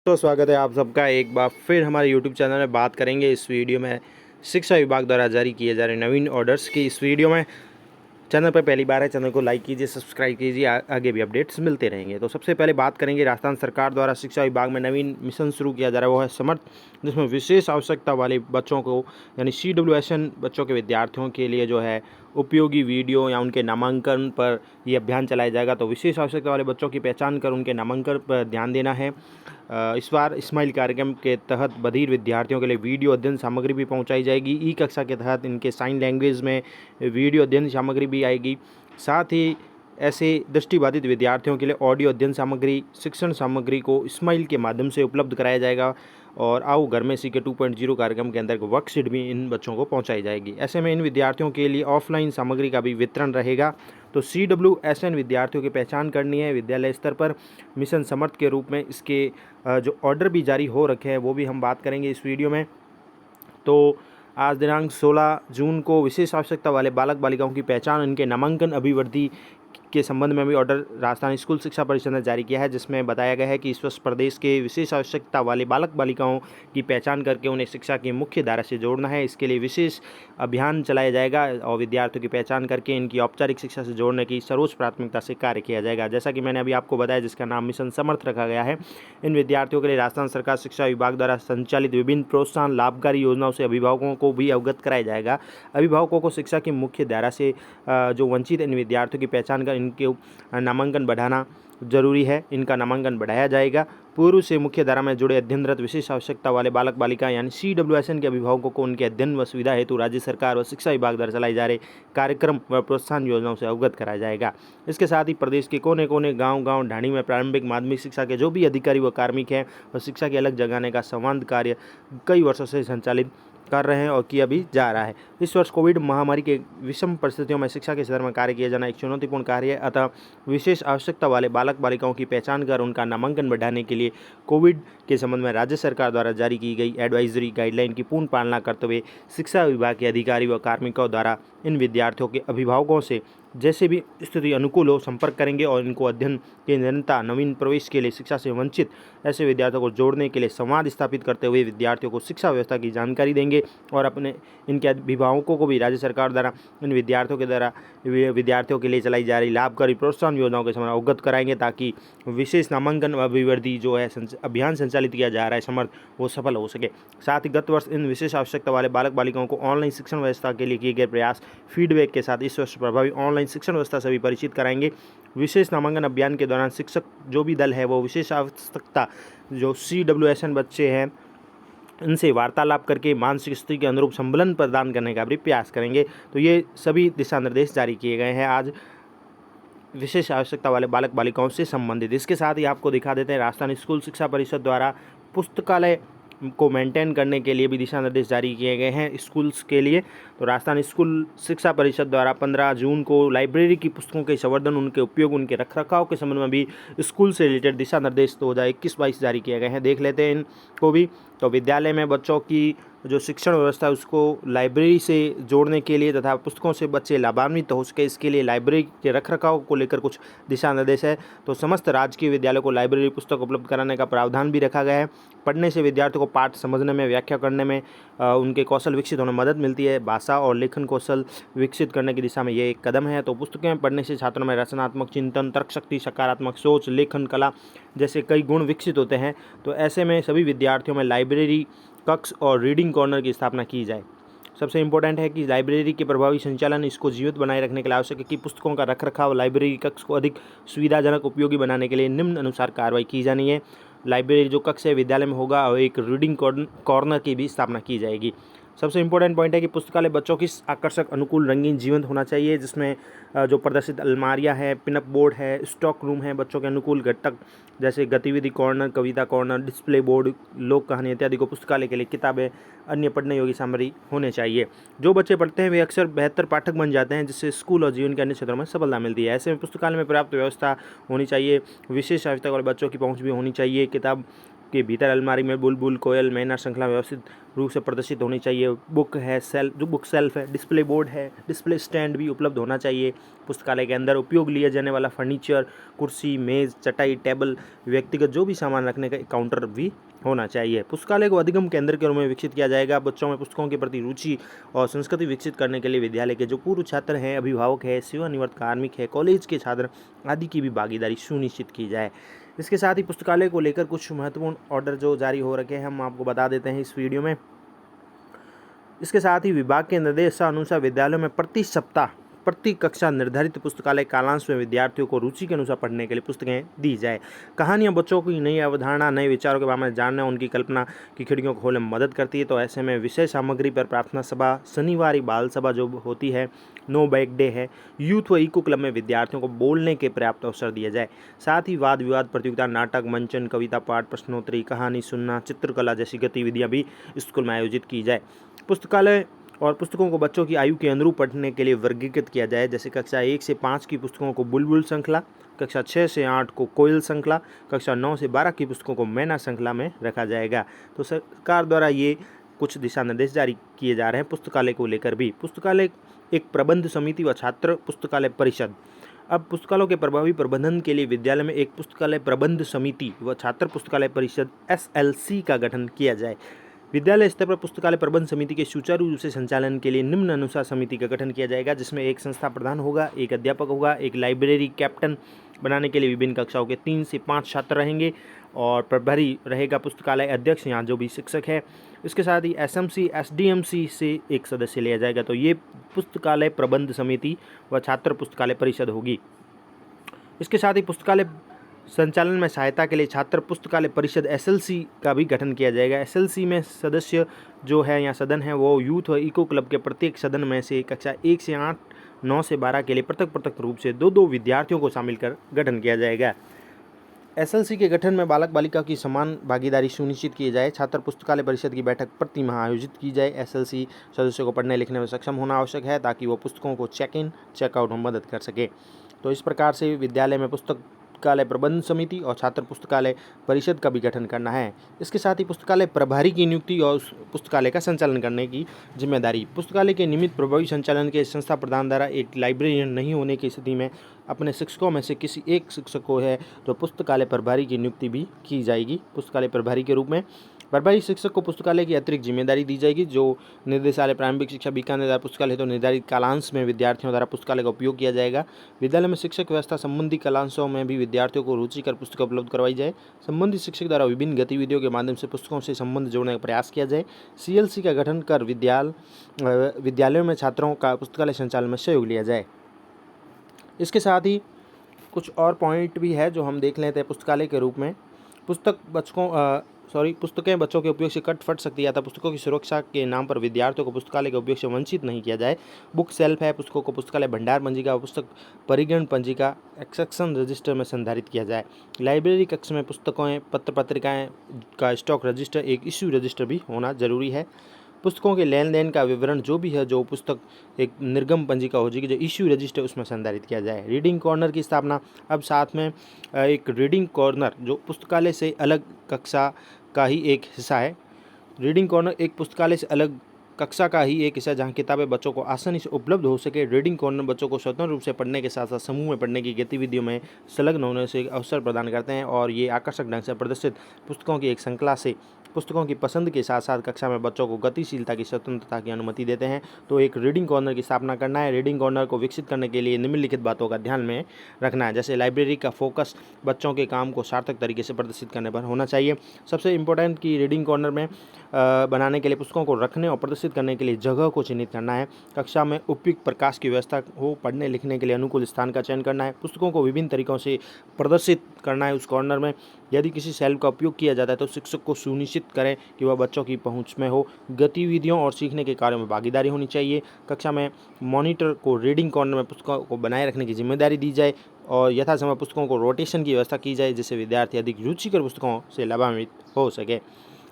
तो स्वागत है आप सबका एक बार फिर हमारे YouTube चैनल में। बात करेंगे इस वीडियो में शिक्षा विभाग द्वारा जारी किए जा रहे नवीन ऑर्डर्स की। इस वीडियो में चैनल पर पहली बार है, चैनल को लाइक कीजिए, सब्सक्राइब कीजिए, आगे भी अपडेट्स मिलते रहेंगे। तो सबसे पहले बात करेंगे राजस्थान सरकार द्वारा शिक्षा विभाग में नवीन मिशन शुरू किया जा रहा है, वो है समर्थ, जिसमें विशेष आवश्यकता वाले बच्चों को यानी CWSN बच्चों के विद्यार्थियों के लिए जो है उपयोगी वीडियो या उनके नामांकन पर यह अभियान चलाया जाएगा। तो विशेष आवश्यकता वाले बच्चों की पहचान कर उनके नामांकन पर ध्यान देना है। इस बार स्माइल कार्यक्रम के तहत बधिर विद्यार्थियों के लिए वीडियो अध्ययन सामग्री भी पहुंचाई जाएगी। ई कक्षा के तहत इनके साइन लैंग्वेज में वीडियो अध्ययन सामग्री भी आएगी। साथ ही ऐसे दृष्टिबाधित विद्यार्थियों के लिए ऑडियो अध्ययन सामग्री, शिक्षण सामग्री को स्माइल के माध्यम से उपलब्ध कराया जाएगा। और आओ घर में सीखे 2.0 कार्यक्रम के अंदर वर्कशीट भी इन बच्चों को पहुंचाई जाएगी। ऐसे में इन विद्यार्थियों के लिए ऑफलाइन सामग्री का भी वितरण रहेगा। तो CWSN विद्यार्थियों की पहचान करनी है विद्यालय स्तर पर मिशन समर्थ के रूप में। इसके जो ऑर्डर भी जारी हो रखे हैं वो भी हम बात करेंगे इस वीडियो में। तो आज दिनांक 16 जून को विशेष आवश्यकता वाले बालक बालिकाओं की पहचान, इनके नामांकन अभिवृद्धि के संबंध में भी ऑर्डर राजस्थान स्कूल शिक्षा परिषद ने जारी किया है, जिसमें बताया गया है कि इस वर्ष प्रदेश के विशेष आवश्यकता वाले बालक बालिकाओं की पहचान करके उन्हें शिक्षा की मुख्य धारा से जोड़ना है। इसके लिए विशेष अभियान चलाया जाएगा और विद्यार्थियों की पहचान करके इनकी औपचारिक शिक्षा से जोड़ने की सर्वोच्च प्राथमिकता से कार्य किया जाएगा। जैसा कि मैंने अभी आपको बताया, जिसका नाम मिशन समर्थ रखा गया है। इन विद्यार्थियों के लिए राजस्थान सरकार शिक्षा विभाग द्वारा संचालित विभिन्न प्रोत्साहन लाभकारी योजनाओं से अभिभावकों को भी अवगत कराया जाएगा। अभिभावकों को शिक्षा की मुख्य धारा से जो वंचित इन विद्यार्थियों की पहचान कर इनके नामांकन बढ़ाना जरूरी है। इनका नामांकन बढ़ाया जाएगा। पूर्व से मुख्य धारा में जुड़े अध्ययनरत विशेष आवश्यकता वाले बालक बालिका यानी CWSN के अभिभावकों को उनके अध्ययन व सुविधा हेतु राज्य सरकार व शिक्षा विभाग द्वारा चलाई जा रहे कार्यक्रम व प्रोत्साहन योजनाओं से अवगत कराया जाएगा। इसके साथ ही प्रदेश के कोने कोने गांव ढाणी में प्रारंभिक माध्यमिक शिक्षा के जो भी अधिकारी व कार्मिक हैं और शिक्षा की अलग जगाने का संवाद कार्य कई वर्षों से संचालित कर रहे हैं और किया भी जा रहा है। इस वर्ष कोविड महामारी के विषम परिस्थितियों में शिक्षा के क्षेत्र में कार्य किया जाना एक चुनौतीपूर्ण कार्य है। अतः विशेष आवश्यकता वाले बालक बालिकाओं की पहचान कर उनका नामांकन बढ़ाने के लिए कोविड के संबंध में राज्य सरकार द्वारा जारी की गई एडवाइजरी गाइडलाइन की पूर्ण पालना करते हुए शिक्षा विभाग के अधिकारी व कार्मिकों द्वारा इन विद्यार्थियों के अभिभावकों से जैसे भी स्थिति अनुकूल हो संपर्क करेंगे और इनको अध्ययन की निरंतरता, नवीन प्रवेश के लिए शिक्षा से वंचित ऐसे विद्यार्थियों को जोड़ने के लिए संवाद स्थापित करते हुए विद्यार्थियों को शिक्षा व्यवस्था की जानकारी देंगे और अपने इनके अभिभावकों को भी राज्य सरकार द्वारा इन विद्यार्थियों के लिए चलाई जा रही लाभकारी प्रोत्साहन योजनाओं के समय अवगत कराएंगे, ताकि विशेष नामांकन अभिवृद्धि जो है अभियान संचालित किया जा रहा है समर्थ, वो सफल हो सके। साथ ही गत वर्ष इन विशेष आवश्यकता वाले बालक बालिकाओं को ऑनलाइन शिक्षण व्यवस्था के लिए किए गए प्रयास फीडबैक के साथ इस वर्ष प्रभावी ऑनलाइन शिक्षण व्यवस्था से भी परिचित कराएंगे। विशेष नामांकन अभियान के दौरान शिक्षक जो भी दल है वो विशेष आवश्यकता जो CWSN बच्चे हैं इनसे वार्तालाप करके मानसिक स्थिति के अनुरूप संबलन प्रदान करने का भी प्रयास करेंगे। तो ये सभी दिशा निर्देश जारी किए गए हैं आज विशेष आवश्यकता वाले बालक बालिकाओं से संबंधित। इसके साथ ही आपको दिखा देते हैं राजस्थान स्कूल शिक्षा परिषद द्वारा पुस्तकालय को मेंटेन करने के लिए भी दिशा निर्देश जारी किए गए हैं स्कूल्स के लिए। तो राजस्थान स्कूल शिक्षा परिषद द्वारा 15 जून को लाइब्रेरी की पुस्तकों के संवर्धन, उनके उपयोग, उनके रखरखाव के संबंध में भी स्कूल से रिलेटेड दिशा निर्देश 2021-22 जारी किए गए हैं। देख लेते हैं इनको भी। तो विद्यालय में बच्चों की जो शिक्षण व्यवस्था है उसको लाइब्रेरी से जोड़ने के लिए तथा पुस्तकों से बच्चे लाभान्वित हो सके, इसके लिए लाइब्रेरी के रखरखाव को लेकर कुछ दिशा निर्देश है। तो समस्त राजकीय विद्यालयों को लाइब्रेरी पुस्तक उपलब्ध कराने का प्रावधान भी रखा गया है। पढ़ने से विद्यार्थियों को पाठ समझने में, व्याख्या करने में उनके कौशल विकसित होने में मदद मिलती है। भाषा और लेखन कौशल विकसित करने की दिशा में ये एक कदम है। तो पुस्तकें पढ़ने से छात्रों में रचनात्मक चिंतन, तर्क शक्ति, सकारात्मक सोच, लेखन कला जैसे कई गुण विकसित होते हैं। तो ऐसे में सभी विद्यार्थियों में लाइब्रेरी कक्ष और रीडिंग कॉर्नर की स्थापना की जाए। सबसे इम्पोर्टेंट है कि लाइब्रेरी के प्रभावी संचालन, इसको जीवित बनाए रखने के लिए आवश्यक है कि पुस्तकों का रखरखाव, लाइब्रेरी कक्ष को अधिक सुविधाजनक उपयोगी बनाने के लिए निम्न अनुसार कार्रवाई की जानी है। लाइब्रेरी जो कक्ष है विद्यालय में होगा और एक रीडिंग कॉर्नर की भी स्थापना की जाएगी। सबसे इम्पोर्टेंट पॉइंट है कि पुस्तकालय बच्चों की आकर्षक, अनुकूल, रंगीन, जीवंत होना चाहिए, जिसमें जो प्रदर्शित अलमारियां हैं, पिनअप बोर्ड है, स्टॉक रूम है, बच्चों के अनुकूल घटक जैसे गतिविधि कॉर्नर, कविता कॉर्नर, डिस्प्ले बोर्ड, लोक कहानी इत्यादि को पुस्तकालय के लिए किताबें, अन्य पढ़ने योग्य सामग्री होने चाहिए। जो बच्चे पढ़ते हैं वे अक्सर बेहतर पाठक बन जाते हैं, जिससे स्कूल और जीवन के अन्य क्षेत्रों में सफलता मिलती है। ऐसे में पुस्तकालय में पर्याप्त व्यवस्था होनी चाहिए, विशेष आवश्यकता वाले बच्चों की पहुँच भी होनी चाहिए, किताब के भीतर अलमारी में बुलबुल, कोयल, मैना श्रृंखला व्यवस्थित रूप से प्रदर्शित होनी चाहिए। बुक है, जो बुक सेल्फ है, डिस्प्ले बोर्ड है, डिस्प्ले स्टैंड भी उपलब्ध होना चाहिए। पुस्तकालय के अंदर उपयोग लिया जाने वाला फर्नीचर, कुर्सी, मेज़, चटाई, टेबल, व्यक्तिगत जो भी सामान रखने का काउंटर भी होना चाहिए। पुस्तकालय को अधिगम केंद्र के रूप में विकसित किया जाएगा। बच्चों में पुस्तकों के प्रति रुचि और संस्कृति विकसित करने के लिए विद्यालय के जो पूर्व छात्र हैं, अभिभावक है, सेवानिवृत्त कार्मिक है, कॉलेज के छात्र आदि की भी भागीदारी सुनिश्चित की जाए। इसके साथ ही पुस्तकालय को लेकर कुछ महत्वपूर्ण ऑर्डर जो जारी हो रखे हैं हम आपको बता देते हैं इस वीडियो में। इसके साथ ही विभाग के निर्देशानुसार विद्यालयों में प्रति सप्ताह प्रति कक्षा निर्धारित पुस्तकालय कालांश में विद्यार्थियों को रुचि के अनुसार पढ़ने के लिए पुस्तकें दी जाए। कहानियाँ बच्चों की नई अवधारणा, नए विचारों के बारे में जानने, उनकी कल्पना की खिड़कियों को खोलने में मदद करती है। तो ऐसे में विषय सामग्री पर प्रार्थना सभा, शनिवारी बाल सभा जो होती है, नो बैग डे है, यूथ व इको क्लब में विद्यार्थियों को बोलने के पर्याप्त अवसर दिया जाए। साथ ही वाद विवाद प्रतियोगिता, नाटक, मंचन, कविता पाठ, प्रश्नोत्तरी, कहानी सुनना, चित्रकला जैसी गतिविधियाँ भी स्कूल में आयोजित की जाए। पुस्तकालय और पुस्तकों को बच्चों की आयु के अनुरूप पढ़ने के लिए वर्गीकृत किया जाए। जैसे कक्षा 1 से 5 की पुस्तकों को बुलबुल श्रृंखला, कक्षा 6 से 8 को कोयल श्रृंखला, कक्षा 9 से 12 की पुस्तकों को मैना श्रृंखला में रखा जाएगा। तो सरकार द्वारा ये कुछ दिशा निर्देश जारी किए जा रहे हैं पुस्तकालय को लेकर भी। पुस्तकालय एक प्रबंध समिति व छात्र पुस्तकालय परिषद। अब पुस्तकालयों के प्रभावी प्रबंधन के लिए विद्यालय में एक पुस्तकालय प्रबंध समिति व छात्र पुस्तकालय परिषद SLC का गठन किया जाए। विद्यालय स्तर पर पुस्तकालय प्रबंध समिति के सुचारू रूप से संचालन के लिए निम्न अनुसार समिति का गठन किया जाएगा, जिसमें एक संस्था प्रधान होगा, एक अध्यापक होगा, एक लाइब्रेरी कैप्टन बनाने के लिए विभिन्न कक्षाओं के 3 से 5 छात्र रहेंगे और प्रभारी रहेगा पुस्तकालय अध्यक्ष, यहाँ जो भी शिक्षक है। इसके साथ ही SMC SDMC से एक सदस्य लिया जाएगा। तो ये पुस्तकालय प्रबंध समिति व छात्र पुस्तकालय परिषद होगी। इसके साथ ही पुस्तकालय संचालन में सहायता के लिए छात्र पुस्तकालय परिषद SLC का भी गठन किया जाएगा। SLC में सदस्य जो है या सदन है वो यूथ और इको क्लब के प्रत्येक सदन में से कक्षा 1 से 8, 9 से 12 के लिए पृथक रूप से 2-2 विद्यार्थियों को शामिल कर गठन किया जाएगा। SLC के गठन में बालक बालिका की समान भागीदारी सुनिश्चित की जाए। छात्र पुस्तकालय परिषद की बैठक प्रति माह आयोजित की जाए। SLC सदस्यों को पढ़ने लिखने में सक्षम होना आवश्यक है ताकि वो पुस्तकों को चेक इन चेकआउट में मदद कर सके। तो इस प्रकार से विद्यालय में पुस्तकालय प्रबंध समिति और छात्र पुस्तकालय परिषद का भी गठन करना है। इसके साथ ही पुस्तकालय प्रभारी की नियुक्ति और पुस्तकालय का संचालन करने की जिम्मेदारी। पुस्तकालय के नियमित प्रभावी संचालन के संस्था प्रधान द्वारा एक लाइब्रेरियन नहीं होने की स्थिति में अपने शिक्षकों में से किसी एक शिक्षक को है तो पुस्तकालय प्रभारी की नियुक्ति भी की जाएगी। पुस्तकालय प्रभारी के रूप में प्रभारी शिक्षक को पुस्तकालय की अतिरिक्त जिम्मेदारी दी जाएगी। जो निर्देशालय प्रारंभिक शिक्षा बीकानेर द्वारा पुस्तकालय तो निर्धारित कालांश में विद्यार्थियों द्वारा पुस्तकालय का उपयोग किया जाएगा। विद्यालय में शिक्षक व्यवस्था संबंधी कालांशों में भी विद्यार्थियों को रुचिकर पुस्तकें उपलब्ध करवाई जाए। संबंधित शिक्षक द्वारा विभिन्न गतिविधियों के माध्यम से पुस्तकों से संबंध जोड़ने का प्रयास किया जाए। CLC का गठन कर विद्यालयों में छात्रों का पुस्तकालय संचालन में सहयोग लिया जाए। इसके साथ ही कुछ और पॉइंट भी है जो हम देख लेते हैं पुस्तकालय के रूप में। पुस्तकें बच्चों के उपयोग से कट फट सकती है, अतः पुस्तकों की सुरक्षा के नाम पर विद्यार्थियों को पुस्तकालय के उपयोग से वंचित नहीं किया जाए। बुक सेल्फ है, पुस्तकों को पुस्तकालय भंडार पंजिका, पुस्तक परिगणन पंजिका, एक्सेक्शन रजिस्टर में संधारित किया जाए। लाइब्रेरी कक्ष में पुस्तकों, पत्र पत्रिकाएँ का स्टॉक रजिस्टर, एक इश्यू रजिस्टर भी होना जरूरी है। पुस्तकों के लेन देन का विवरण जो भी है, जो पुस्तक एक निर्गम पंजिका हो जाएगी, जो इश्यू रजिस्टर उसमें संधारित किया जाए। रीडिंग कॉर्नर की स्थापना। अब साथ में एक रीडिंग कॉर्नर जो पुस्तकालय से अलग कक्षा का ही एक हिस्सा है। रीडिंग कॉर्नर एक पुस्तकालय से अलग कक्षा का ही एक हिस्सा जहाँ किताबें बच्चों को आसानी से उपलब्ध हो सके। रीडिंग कॉर्नर बच्चों को स्वतंत्र रूप से पढ़ने के साथ साथ समूह में पढ़ने की गतिविधियों में संलग्न होने से अवसर प्रदान करते हैं और ये आकर्षक ढंग से प्रदर्शित पुस्तकों की एक श्रृंखला से पुस्तकों की पसंद के साथ साथ कक्षा में बच्चों को गतिशीलता की स्वतंत्रता की अनुमति देते हैं। तो एक रीडिंग कॉर्नर की स्थापना करना है। रीडिंग कॉर्नर को विकसित करने के लिए निम्नलिखित बातों का ध्यान में रखना है। जैसे लाइब्रेरी का फोकस बच्चों के काम को सार्थक तरीके से प्रदर्शित करने पर होना चाहिए। सबसे इम्पोर्टेंट कि रीडिंग कॉर्नर में बनाने के लिए पुस्तकों को रखने और प्रदर्शित करने के लिए जगह को चिन्हित करना है। कक्षा में उपयुक्त प्रकाश की व्यवस्था हो, पढ़ने लिखने के लिए अनुकूल स्थान का चयन करना है। पुस्तकों को विभिन्न तरीकों से प्रदर्शित करना है उस कॉर्नर में। यदि किसी शेल्फ का उपयोग किया जाता है तो शिक्षक को सुनिश्चित करें कि वह बच्चों की पहुंच में हो। गतिविधियों और सीखने के कार्यों में भागीदारी होनी चाहिए। कक्षा में मॉनिटर को रीडिंग कॉर्नर में पुस्तकों को बनाए रखने की जिम्मेदारी दी जाए और यथासमय पुस्तकों को रोटेशन की व्यवस्था की जाए, जिससे विद्यार्थी अधिक रुचिकर पुस्तकों से लाभान्वित हो सके।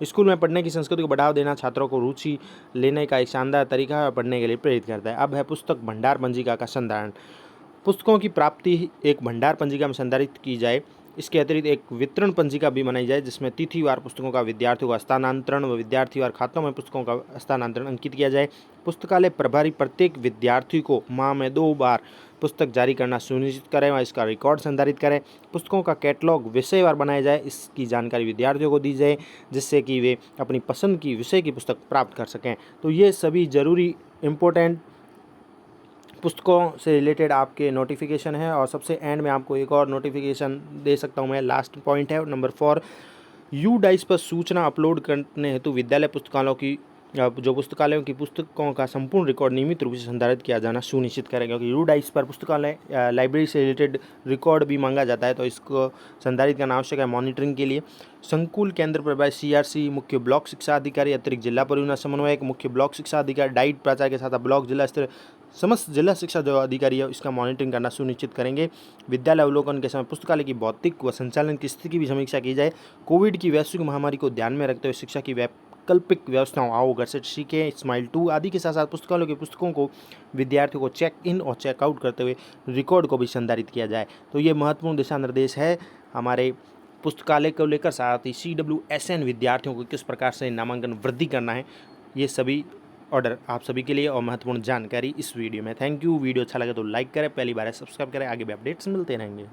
स्कूल में पढ़ने की संस्कृति को बढ़ावा देना छात्रों को रुचि लेने का एक शानदार तरीका है, पढ़ने के लिए प्रेरित करता है। अब है पुस्तक भंडार पंजिका का संधारण। पुस्तकों की प्राप्ति एक भंडार पंजिका में संधारित की जाए। इसके अतिरिक्त एक वितरण पंजिका भी बनाई जाए जिसमें तिथिवार पुस्तकों का विद्यार्थियों का हस्तांतरण व विद्यार्थिवार खातों में पुस्तकों का हस्तांतरण अंकित किया जाए। पुस्तकालय प्रभारी प्रत्येक विद्यार्थी को माह में 2 बार पुस्तक जारी करना सुनिश्चित करें व इसका रिकॉर्ड संधारित करें। पुस्तकों का कैटलॉग विषयवार बनाया जाए, इसकी जानकारी विद्यार्थियों को दी जाए जिससे कि वे अपनी पसंद की विषय की पुस्तक प्राप्त कर सकें। तो ये सभी ज़रूरी इम्पोर्टेंट पुस्तकों से रिलेटेड आपके नोटिफिकेशन है। और सबसे एंड में आपको एक और नोटिफिकेशन दे सकता हूँ मैं, लास्ट पॉइंट है नंबर 4, UDICE पर सूचना अपलोड करने हेतु विद्यालय पुस्तकालयों की जो पुस्तकालयों की पुस्तकों का संपूर्ण रिकॉर्ड नियमित रूप से संधारित किया जाना सुनिश्चित करें, क्योंकि UDICE पर पुस्तकालय लाइब्रेरी से रिलेटेड रिकॉर्ड भी मांगा जाता है, तो इसको संधारित करना आवश्यक है मॉनिटरिंग के लिए। संकुल केंद्र प्रभारी CRC, मुख्य ब्लॉक शिक्षा अधिकारी, अतिरिक्त जिला परियोजना समन्वयक, मुख्य ब्लॉक शिक्षा अधिकारी, डाइट प्राचार्य के साथ ब्लॉक जिला स्तर समस्त जिला शिक्षा जो अधिकारी है इसका मॉनिटरिंग करना सुनिश्चित करेंगे। विद्यालय अवलोकन के समय पुस्तकालय की भौतिक व संचालन की स्थिति की भी समीक्षा की जाए। कोविड की वैश्विक महामारी को ध्यान में रखते हुए शिक्षा की वैकल्पिक व्यवस्थाओं, आओ घर से सीखें, स्माइल 2 आदि के साथ साथ पुस्तकालयों की पुस्तकों को विद्यार्थियों को चेक इन और चेकआउट करते हुए रिकॉर्ड को भी संधारित किया जाए। तो ये महत्वपूर्ण दिशा निर्देश है हमारे पुस्तकालय को लेकर, साथ ही CWSN विद्यार्थियों को किस प्रकार से नामांकन वृद्धि करना है, ये सभी ऑर्डर आप सभी के लिए और महत्वपूर्ण जानकारी इस वीडियो में। Thank you. वीडियो अच्छा लगे तो लाइक करें, पहली बार है सब्सक्राइब करें, आगे भी अपडेट्स मिलते रहेंगे।